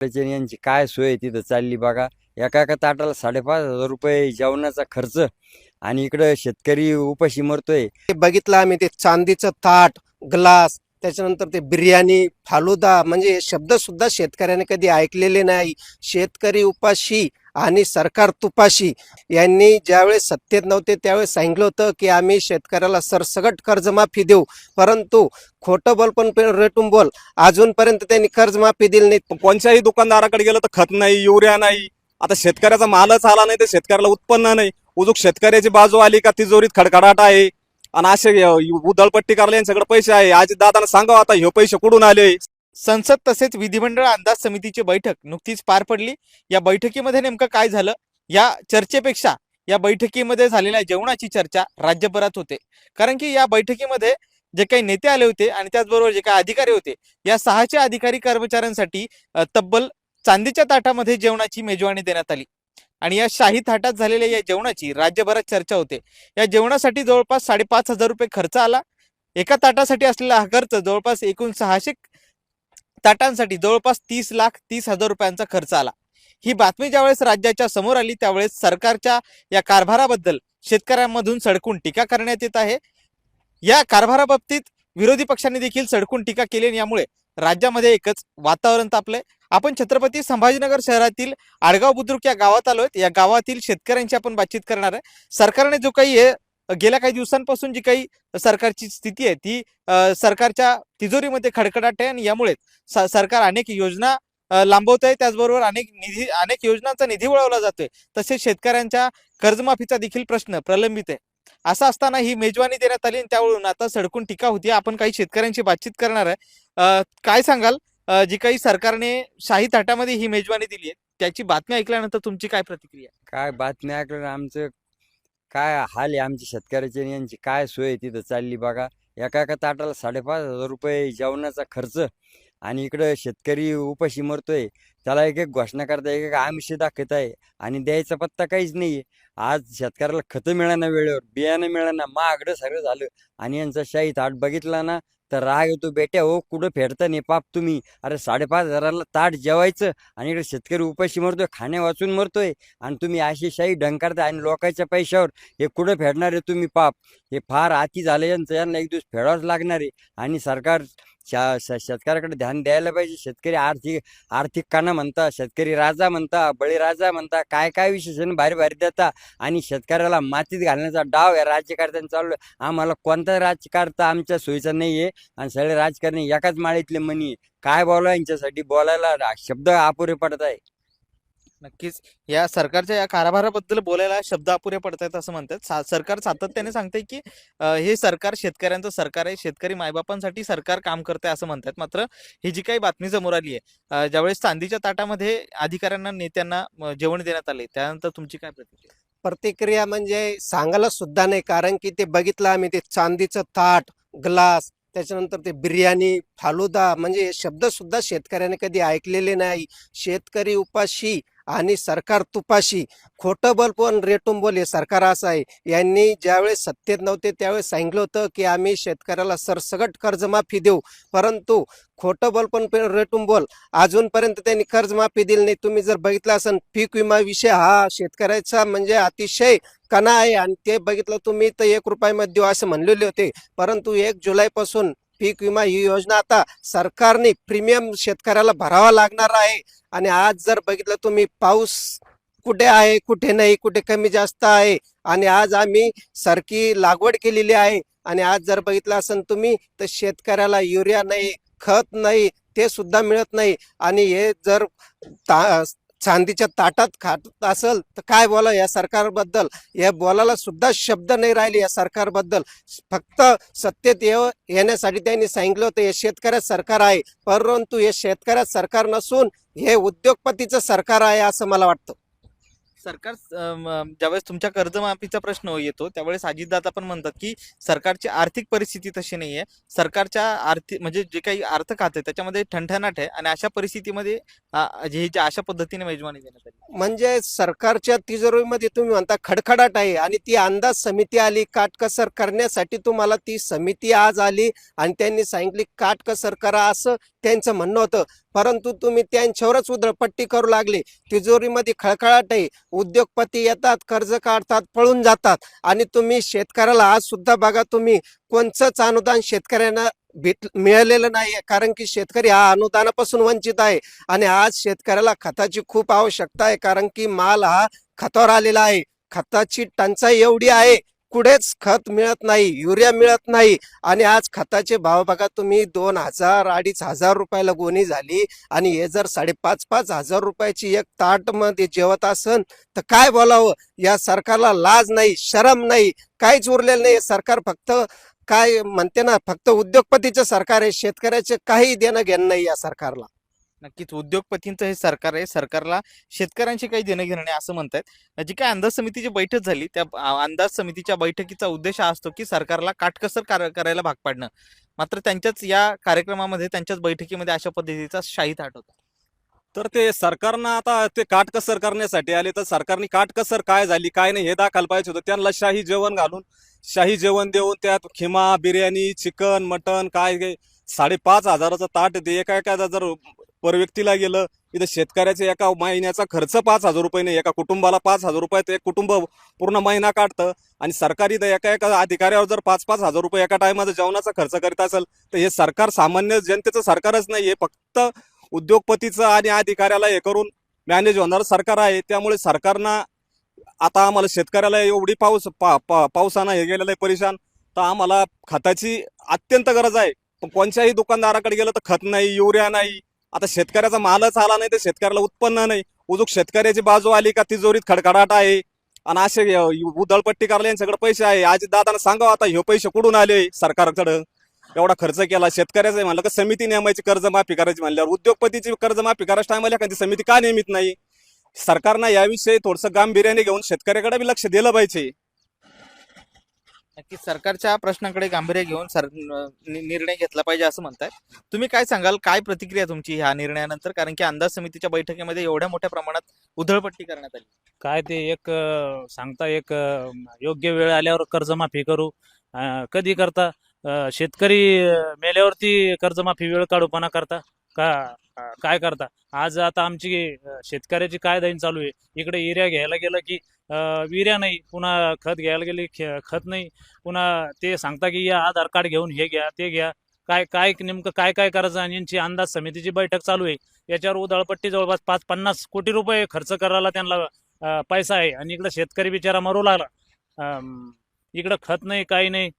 त्याच्याने यांची काय सोय तिथं चालली बघा. एका एका ताटाला 5,500 रुपये जेवणाचा खर्च आणि इकडं शेतकरी उपाशी मरतोय. ते बघितलं आम्ही, ते चांदीचं ताट, ग्लास, त्याच्यानंतर ते बिर्याणी, फालुदा, म्हणजे हे शब्द सुद्धा शेतकऱ्याने कधी ऐकलेले नाही. शेतकरी उपाशी आणि सरकार तुपाशी. यांनी ज्यावेळेस सत्तेत नव्हते त्यावेळेस सांगितलं होतं की आम्ही शेतकऱ्याला सरसकट कर्जमाफी देऊ, परंतु खोटं बोल पण रेटून बोल, अजूनपर्यंत त्यांनी कर्जमाफी दिली नाही. कोणत्याही दुकानदाराकडे गेलं तर खत नाही, युरिया नाही. आता शेतकऱ्याचा मालच आला नाही तर शेतकऱ्याला उत्पन्न नाही. उजूक शेतकऱ्याची बाजू आली का तिजोरीत खडखडाट आहे आणि असे उधळपट्टी करायला यांच्याकडे पैसे आहे. आज दादांना सांगा आता हे पैसे कुठून आले. संसद तसेच विधिमंडळ अंदाज समितीची बैठक नुकतीच पार पडली. या बैठकीमध्ये नेमकं काय झालं, या चर्चेपेक्षा या बैठकीमध्ये झालेल्या जेवणाची चर्चा राज्यभरात होते. कारण की या बैठकीमध्ये जे काही नेते आले होते आणि त्याचबरोबर जे काही अधिकारी होते, या 600 अधिकारी कर्मचाऱ्यांसाठी तब्बल चांदीच्या ताटामध्ये जेवणाची मेजवानी देण्यात आली. आणि या शाही थाटात झालेल्या या जेवणाची राज्यभरात चर्चा होते. या जेवणासाठी जवळपास 5,500 रुपये खर्च आला. एका ताटासाठी असलेला हा खर्च जवळपास एकूण 600 ताटांसाठी जवळपास 30,30,000 रुपयांचा खर्च आला. ही बातमी ज्यावेळेस राज्याच्या समोर आली त्यावेळेस सरकारच्या या कारभाराबद्दल शेतकऱ्यांमधून सडकून टीका करण्यात येत आहे. या कारभाराबाबतीत विरोधी पक्षांनी देखील सडकून टीका केली आणि यामुळे राज्यामध्ये एकच वातावरण तापलंय. आपण छत्रपती संभाजीनगर शहरातील आडगाव बुद्रुक या गावात आलोय. या गावातील शेतकऱ्यांची आपण बातचीत करणार आहे. सरकारने जो काही गेल्या काही दिवसांपासून जी काही सरकारची स्थिती आहे ती सरकारच्या तिजोरीमध्ये खडखडाट आहे आणि यामुळे सरकार अनेक योजना लांबवत आहे. त्याचबरोबर अनेक योजनांचा निधी वळवला जातोय. तसेच शेतकऱ्यांच्या कर्जमाफीचा देखील प्रश्न प्रलंबित आहे. असं असताना ही मेजवानी देण्यात आली आणि त्यावरून आता सडकून टीका होती. आपण काही शेतकऱ्यांची बातचीत करणार आहे. काय सांगाल, जी काही सरकारने शाही ताटामध्ये ही मेजवानी दिली आहे त्याची बातमी ऐकल्यानंतर तुमची काय प्रतिक्रिया? काय बातमी ऐकलं आमचं काय हाल आहे आमच्या शेतकऱ्याचे आणि यांची काय सोय तिथं चालली बघा. एका एका ताटाला 5,500 रुपये जेवणाचा खर्च आणि इकडं शेतकरी उपाशी मरतोय. त्याला एक एक घोषणा करता, एक एक आमिष दाखवत आहे आणि द्यायचा पत्ता काहीच नाही. आज शेतकऱ्याला खतं मिळाना, वेळेवर बियाणं मिळाना, महागडं सगळं झालं आणि यांचा शाही ताट बघितला ना तर राग येतो. बेट्या हो, कुठं फेडता नाही पाप तुम्ही. अरे 5,500ला ताट जेवायचं आणि इकडे शेतकरी उपाशी मरतोय, खाण्या वाचून मरतोय आणि तुम्ही अशी शाही ढंग करता आणि लोकांच्या पैशावर. हे कुठं फेडणार आहे तुम्ही पाप? हे फार अति झालं यांचं. यांना एक दिवस फेडावंच लागणार आहे आणि सरकार शेतकऱ्याकडे ध्यान द्यायला पाहिजे. शेतकरी आर्थिक काना म्हणता, शेतकरी राजा म्हणता, बळीराजा म्हणता, काय काय विशेषण भारी भारी देता आणि शेतकऱ्याला मातीत घालण्याचा डाव या राज्यकर्त्यांचा चालू आहे. आम्हाला कोणता राजकारता आमच्या सोयीचा नाही आहे आणि सगळे राजकारणी एकाच माळीतले मनी. काय बोलावं यांच्यासाठी, बोलायला शब्द अपुरे पडत आहे. नक्कीच या सरकारच्या या कारभाराबद्दल बोलायला शब्द अपुरे पडत आहेत असं म्हणतात. सरकार सातत्याने सांगते की हे सरकार शेतकऱ्यांचं सरकार आहे, शेतकरी मायबापांसाठी सरकार काम करते असं म्हणतात. मात्र ही जी काही बातमी समोर आली आहे, ज्यावेळेस चांदीच्या ताटामध्ये अधिकाऱ्यांना नेत्यांना जेवण देण्यात आले त्यानंतर तुमची काय प्रतिक्रिया? प्रतिक्रिया म्हणजे सांगायला सुद्धा नाही, कारण की ते बघितलं आम्ही, ते चांदीचं ताट, ग्लास, त्याच्यानंतर ते बिर्याणी, फालुदा, म्हणजे हे शब्द सुद्धा शेतकऱ्याने कधी ऐकलेले नाही. शेतकरी उपाशी आणि सरकार तुपाशी. खोटं बोल पण रेटून बोल, हे सरकार असं आहे. यांनी ज्यावेळेस सत्तेत नव्हते त्यावेळेस सांगितलं होतं की आम्ही शेतकऱ्याला सरसकट कर्जमाफी देऊ, परंतु खोटं बोल पण रेटून बोल, अजूनपर्यंत त्यांनी कर्जमाफी दिली नाही. तुम्ही जर बघितलं असेल, पीक विमा विषय हा शेतकऱ्याचा म्हणजे अतिशय कणा आहे आणि ते बघितलं तुम्ही तर 1 रुपयामध्ये देऊ असं म्हणलेले होते, परंतु 1 जुलैपासून पीक विमा ही योजना आता सरकारने प्रीमियम शेतकऱ्याला भरावा लागणार आहे. आणि आज जर बघितलं तुम्ही, पाऊस कुठे आहे, कुठे नाही, कुठे कमी जास्त आहे आणि आज आम्ही सारखी लागवड केलेली आहे आणि आज जर बघितलं असेल तुम्ही तर शेतकऱ्याला युरिया नाही, खत नाही, ते सुद्धा मिळत नाही. आणि हे जर चांदीच्या ताटात खात असेल तर काय बोला या सरकारबद्दल. या बोलायला सुद्धा शब्द नाही राहिले या सरकारबद्दल. फक्त सत्तेत येण्यासाठी त्यांनी सांगितलं होतं हे शेतकऱ्याचं सरकार आहे, परंतु हे शेतकऱ्याचं सरकार नसून हे उद्योगपतीचं सरकार आहे असं मला वाटतं. सरकार ज्यावेळेस तुमच्या कर्जमाफीचा प्रश्न येतो त्यावेळेस अजितदादा पण म्हणतात की सरकारची आर्थिक परिस्थिती तशी नाहीये. सरकारच्या आर्थिक म्हणजे जे काही अर्थ खाते त्याच्यामध्ये ठणठणाट आहे आणि अशा परिस्थितीमध्ये अशा पद्धतीने मेजवानी देण्यात आली. म्हणजे सरकारच्या तिजोरीमध्ये तुम्ही म्हणता खडखडाट आहे आणि ती अंदाज समिती आली काटकसर करण्यासाठी. तुम्हाला ती समिती आज आली आणि त्यांनी सांगितली काटकसर करा असं त्यांचं म्हणणं होतं, परंतु तुम्ही त्यांच्यावरच उधळपट्टी करू लागले. तिजोरीमध्ये खळखळाट आहे, उद्योगपती येतात, कर्ज काढतात, पळून जातात आणि तुम्ही शेतकऱ्याला आज सुद्धा बघा, तुम्ही कोणचंच अनुदान शेतकऱ्यांना मिळालेलं नाही, कारण की शेतकरी हा अनुदानापासून वंचित आहे. आणि आज शेतकऱ्याला खताची खूप आवश्यकता आहे, कारण की माल हा खतावर आलेला आहे. खताची टंचाई एवढी आहे, कुठेच खत मिळत नाही, युरिया मिळत नाही. आणि आज खताचे भाव बघा तुम्ही, 2,000 2,500 रुपयाला गोणी झाली आणि हे जर 5,500 रुपयाची एक ताट मध्ये जेवत असन तर काय बोलावं. या सरकारला लाज नाही, शरम नाही, काहीच उरलेलं नाही. सरकार फक्त काय म्हणते ना, फक्त उद्योगपतीचं सरकार आहे, शेतकऱ्याचे काही देणं घेणं नाही या सरकारला. नक्कीच उद्योगपतींचं हे सरकार आहे, सरकारला शेतकऱ्यांशी काही देणं घेणं नाही असं म्हणतायत. जी काय अंदाज समितीची बैठक झाली त्या अंदाज समितीच्या बैठकीचा उद्देश हा असतो की सरकारला काटकसर करायला भाग पाडणं. मात्र त्यांच्याच या कार्यक्रमामध्ये, त्यांच्याच बैठकीमध्ये अशा पद्धतीचा शाही थाट होता. तर ते सरकारनं आता ते काटकसर करण्यासाठी आले, तर सरकारने काटकसर काय झाली काय नाही हे दाखल पाहिजे होतं. त्यांना शाही जेवण घालून, शाही जेवण देऊन त्यात खिमा, बिर्याणी, चिकन, मटन काय 5,500चं ताट ते एका जर पर व्यक्तीला गेलं. इथं शेतकऱ्याचे एका महिन्याचा खर्च 5,000 रुपये नाही, एका कुटुंबाला 5,000 रुपयात एक कुटुंब पूर्ण महिना काढतं. आणि सरकारी तर एका अधिकाऱ्यावर जर 5,000 रुपये एका टायमाचा जेवणाचा खर्च करीत असेल तर हे सरकार सामान्य जनतेचं सरकारच नाही, हे फक्त उद्योगपतीचं आणि अधिकाऱ्याला हे करून मॅनेज होणारं सरकार आहे. त्यामुळे सरकारनं आता आम्हाला शेतकऱ्याला एवढी पावसानं हे गेलेलं आहे परेशान, तर आम्हाला खताची अत्यंत गरज आहे. पण कोणत्याही दुकानदाराकडे गेलं तर खत नाही, युरिया नाही. आता शेतकऱ्याचा मालच आला नाही तर शेतकऱ्याला उत्पन्न नाही. उजूक शेतकऱ्याची बाजू आली का तिजोरीत खडखडाट आहे आणि असे उधळपट्टी करायला यांच्याकडे पैसे आहे. आज दादांना सांगावं आता हे पैसे कुठून आले सरकारकडं, एवढा खर्च केला शेतकऱ्याचा म्हणलं का समिती नेमायची कर्जमाफी करायची म्हणल्यावर उद्योगपतीची कर्जमाफी करायच्या टायमाला एखादी समिती का नेमित नाही. सरकारनं याविषयी थोडंसं गांभीर्याने घेऊन शेतकऱ्याकडे बी लक्ष दिलं पाहिजे. नक्कीच सरकारच्या प्रश्नाकडे गांभीर्य घेऊन निर्णय घेतला पाहिजे असं म्हणताय. तुम्ही काय सांगाल, काय प्रतिक्रिया तुमची ह्या निर्णयानंतर? कारण की अंदाज समितीच्या बैठकीमध्ये एवढ्या मोठ्या प्रमाणात उधळपट्टी करण्यात आली. काय ते एक सांगता एक योग्य वेळ आल्यावर कर्जमाफी करू, कधी करता शेतकरी मेल्यावरती कर्जमाफी वेळ काढूपणा करता का, काय करता? आज आता आमची शेतकऱ्याची काय दैन चालू आहे. इकडे युरिया घ्यायला गेलं की युरिया नाही, पुन्हा खत घ्यायला गेले खत नाही, पुन्हा ते सांगता की या आधार कार्ड घेऊन हे घ्या ते घ्या. काय काय नेमकं काय काय करायचं? आणि यांची अंदाज समितीची बैठक चालू आहे, याच्यावर उधळपट्टी जवळपास 5-50 कोटी रुपये खर्च करायला त्यांना पैसा आहे. आणि इकडं शेतकरी बिचारा मरू लागला, इकडं खत नाही, काही नाही.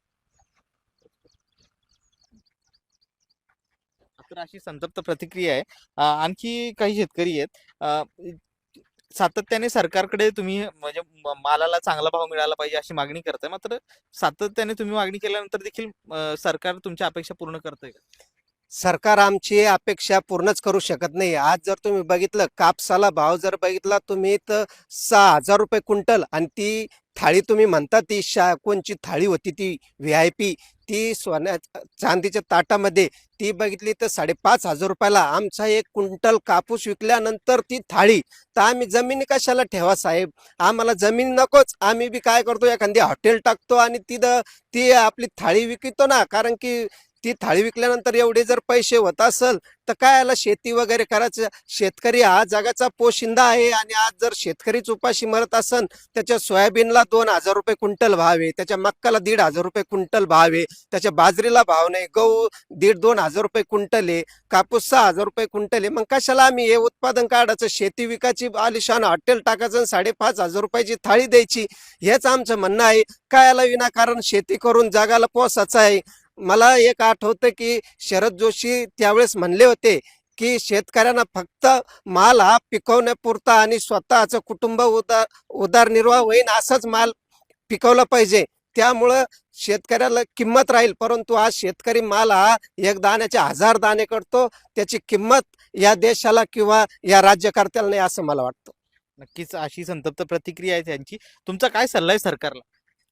तर अशी संतप्त प्रतिक्रिया आहे. आणखी काही शेतकरी आहेत, सातत्याने सरकारकडे तुम्ही म्हणजे मालाला चांगला भाव मिळाला पाहिजे अशी मागणी करताय. मात्र सातत्याने तुम्ही मागणी केल्यानंतर देखील सरकार तुमच्या अपेक्षा पूर्ण करतंय का? सरकार आमची अपेक्षा पूर्णच करू शकत नाही. आज जर तुम्ही बघितलं कापसाला भाव जर बघितला तुम्ही तर 6,000 रुपये क्विंटल. आणि ती थाळी तुम्ही म्हणता ती कोणची थाळी होती ती VIP, ती सोन्या चांदीच्या ताटामध्ये ती बघितली तर 5,500 रुपयाला. आमचा 1 क्विंटल कापूस विकल्यानंतर ती थाळी. तर आम्ही जमिनी कशाला ठेवा साहेब, आम्हाला जमीन नकोच. आम्ही बी काय करतो, एखादी हॉटेल टाकतो आणि तिथं ती आपली थाळी विकतो ना, कारण की ती थाळी विकल्यानंतर एवढे जर पैसे होत असेल तर काय याला शेती वगैरे करायचं. शेतकरी हा जगाचा पोशिंदा आहे आणि आज जर शेतकरीच उपाशी मरत असेल, त्याच्या सोयाबीनला 2,000 रुपये क्विंटल भाव आहे, त्याच्या मक्काला 1,500 रुपये क्विंटल भाव आहे, त्याच्या बाजरीला भाव नाही, गहू 1,500-2,000 रुपये क्विंटल आहे, कापूस 6,000 रुपये क्विंटल आहे. मग कशाला आम्ही हे उत्पादन काढायचं, शेती विकायची, आलिशान हॉटेल टाकायचं, 5,500 रुपयाची थाळी द्यायची. हेच आमचं म्हणणं आहे. काय याला विनाकारण शेती करून जगाला पोसायचं आहे. मला एक आठवतं की शरद जोशी त्यावेळेस म्हणले होते की शेतकऱ्यांना फक्त माल हा पिकवण्यापुरता आणि स्वतःचं कुटुंब उदरनिर्वाह होईन असंच माल पिकवला पाहिजे, त्यामुळं शेतकऱ्याला किंमत राहील. परंतु आज शेतकरी माल हा 1 दाण्याचे 1000 दाणे करतो, त्याची किंमत या देशाला किंवा या राज्यकर्त्याला नाही असं मला वाटतं. नक्कीच अशी संतप्त प्रतिक्रिया आहे त्यांची. तुमचा काय सल्ला आहे सरकारला?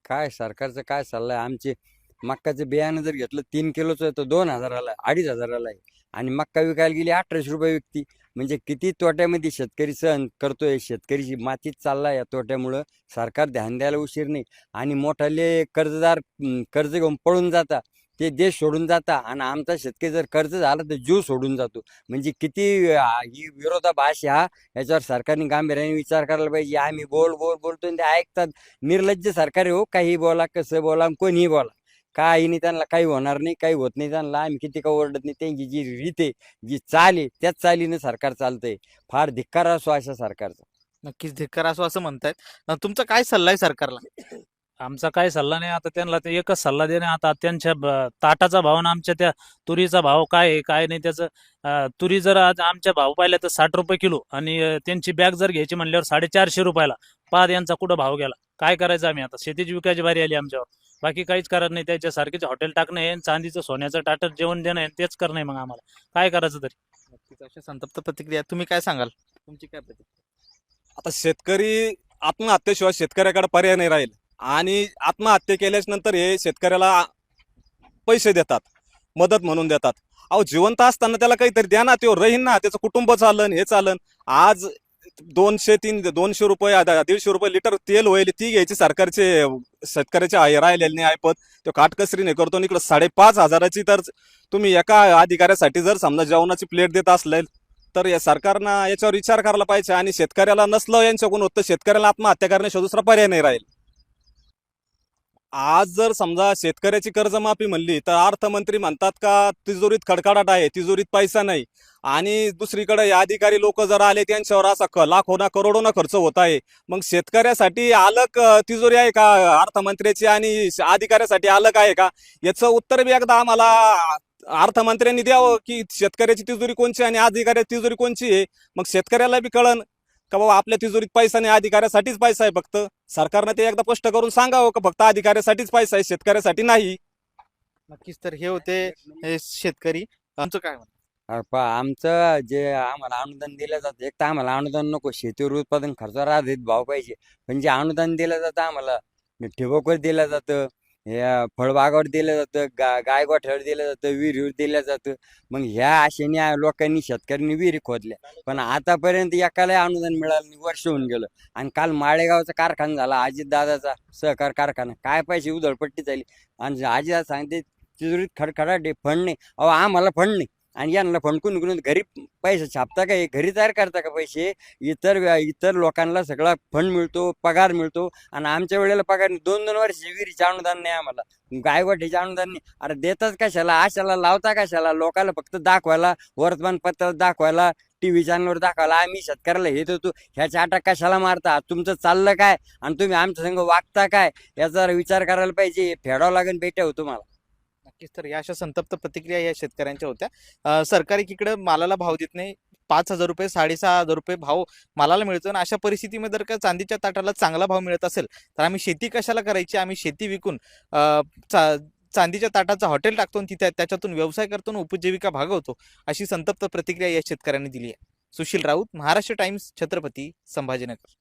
काय सरकारचं काय सल्ला आहे? आमची मक्काचं बियाणं जर घेतलं 3 किलोचं तर 2,000ला 2,500ला आहे आणि मक्का विकायला गेली 1800 रुपये विकती. म्हणजे किती तोट्यामध्ये शेतकरी सहन करतोय. शेतकरीची मातीच चालला या तोट्यामुळं. सरकार ध्यान द्यायला उशीर नाही आणि मोठाले कर्जदार कर्ज घेऊन पळून जाता, ते देश सोडून जाता आणि आमचा शेतकरी जर कर्ज झाला तर जीव सोडून जातो. म्हणजे किती ही विरोधाभास हा. याच्यावर सरकारने गांभीर्याने विचार करायला पाहिजे. आम्ही बोलतो आणि ते ऐकतात. निर्लज्ज सरकार आहे हो. काही बोला, कसं बोला, कोणीही बोला. काही नाही, त्यांना काही होणार नाही, काही होत नाही त्यांना. आम्ही किती का ओरडत नाही. त्यांची जी रीत आहे, जी चाल आहे, त्याच चालीनं सरकार चालतंय. फार धिक्कार असो अशा सरकारचा. नक्कीच धिक्कार असो असं म्हणतायत. तुमचा काय सल्ला आहे सरकारला? आमचा काय सल्ला नाही आता त्यांना, ते एकच सल्ला देणे आता त्यांच्या ताटाचा भाव आणि आमच्या त्या तुरीचा भाव काय आहे काय नाही त्याचं. तुरी जर आज आमच्या भाव पाहिल्या तर 60 रुपये किलो आणि त्यांची बॅग जर घ्यायची म्हणल्यावर 450 रुपयाला. पाच यांचा कुठं भाव गेला. काय करायचं आम्ही आता? शेतीची विकायची बारी आली आमच्यावर. बाकी काहीच करत नाही. त्याच्यासारखेच हॉटेल टाकणं आहे, चांदीचं सोन्याचं ताटं जेवण देणं आहे, तेच करणं आहे. मग आम्हाला काय करायचं तरी. नक्कीच अशा संतप्त प्रतिक्रिया. तुम्ही काय सांगाल? तुमची काय प्रतिक्रिया? आता शेतकरी आत्महत्येशिवाय शेतकऱ्याकडे पर्याय नाही राहील आणि आत्महत्या केल्याच्या नंतर हे शेतकऱ्याला पैसे देतात, मदत म्हणून देतात. अहो जिवंत असताना त्याला काहीतरी द्या ना, तो राहीन ना, त्याचं कुटुंब चालन, हे चालन. आज 200 रुपये 150 रुपये लिटर तेल होईल, ती घ्यायची सरकारचे शेतकऱ्याचे राहिलेले नाही ऐपत. तो काटकसरीने करतो आणि इकडं 5,500ची तर तुम्ही एका अधिकाऱ्यासाठी जर समजा जेवणाची प्लेट देत असले तर या सरकारनं याच्यावर विचार करायला पाहिजे. आणि शेतकऱ्याला नसलं यांच्याकडून होतं, शेतकऱ्याला आत्महत्या करण्याशिवाय दुसरा पर्याय नाही राहील. आज जर समजा शेतकऱ्याची कर्जमाफी म्हणली तर अर्थमंत्री म्हणतात का तिजोरीत खडखडाट आहे, तिजोरीत पैसा नाही. आणि दुसरीकडे हे अधिकारी लोक जर आले त्यांच्यावर असा लाखोना करोडोना खर्च होत आहे. मग शेतकऱ्यासाठी अलग तिजोरी आहे का अर्थमंत्र्याची आणि अधिकाऱ्यासाठी अलग आहे का? याचं उत्तर बी एकदा आम्हाला अर्थमंत्र्यांनी द्यावं की शेतकऱ्याची तिजोरी कोणची आणि अधिकाऱ्याची तिजोरी कोणची आहे. मग शेतकऱ्याला बी कळन का बाबा आपल्या तिजोरीत पैसा नाही, अधिकाऱ्यासाठीच पैसा आहे फक्त. सरकारनं ते एकदा स्पष्ट करून सांगावं का फक्त अधिकाऱ्यासाठीच पैसा आहे, शेतकऱ्यासाठी नाही. नक्कीच. तर हे होते हे शेतकरी. आमचं काय म्हणणं? आमचं जे आम्हाला अनुदान दिलं जातं, एक तर आम्हाला अनुदान नको, शेतीवर उत्पादन खर्चावर आधारित भाव पाहिजे. पण जे अनुदान दिलं जातं आम्हाला, ठिबकवर दिलं जातं, हे फळबागावर दिलं जातं, गायगोठ्यावर दिलं जातं, विहिरीवर दिलं जातं. मग ह्या आशेने लोकांनी शेतकऱ्यांनी विहिरी खोदल्या, पण आतापर्यंत एकालाही अनुदान मिळालं नाही. वर्ष होऊन गेलं. आणि काल माळेगावचा कारखाना झाला, अजितदादाचा सहकार कारखाना. काय पैसे उधळपट्टी झाली आणि अजितदादा सांगते तिजोरीत खडखडाट आहे, फंड नाही. अहो आम्हाला फंड नाही आणि यांना फंड कोणी घरी पैसे छापता का? घरी तयार करता का पैसे? इतर लोकांना सगळा फंड मिळतो, पगार मिळतो आणि आमच्या वेळेला पगार नाही. 2-2 वर्ष विहिरीचे अनुदान नाही आम्हाला, गायगोठ्याचे अनुदान नाही. अरे देतात कशाला? आशाला लावता कशाला? लोकांना फक्त दाखवायला, वर्तमानपत्रात दाखवायला, TV चॅनलवर दाखवायला आम्ही शेतकऱ्याला हे देतो. ह्याच्या आटा कशाला मारता? तुमचं चाललं काय आणि तुम्ही आमच्या संग वागता काय? याचा विचार करायला पाहिजे. फेडावं लागेल बेटा हो तुम्हाला. नक्कीच. तर या अशा संतप्त प्रतिक्रिया या शेतकऱ्यांच्या होत्या. सरकार एकीकडे मालाला भाव देत नाही. 5,000 रुपये 6,500 रुपये भाव मालाला मिळतो आणि अशा परिस्थितीमध्ये जर का चांदीच्या ताटाला चांगला भाव मिळत असेल तर आम्ही शेती कशाला करायची? आम्ही शेती विकून चांदीच्या ताटाचं हॉटेल टाकतो आणि तिथे त्याच्यातून व्यवसाय करतो आणि उपजीविका भागवतो. अशी संतप्त प्रतिक्रिया या शेतकऱ्यांनी दिली आहे. सुशील राऊत, महाराष्ट्र टाइम्स, छत्रपती संभाजीनगर.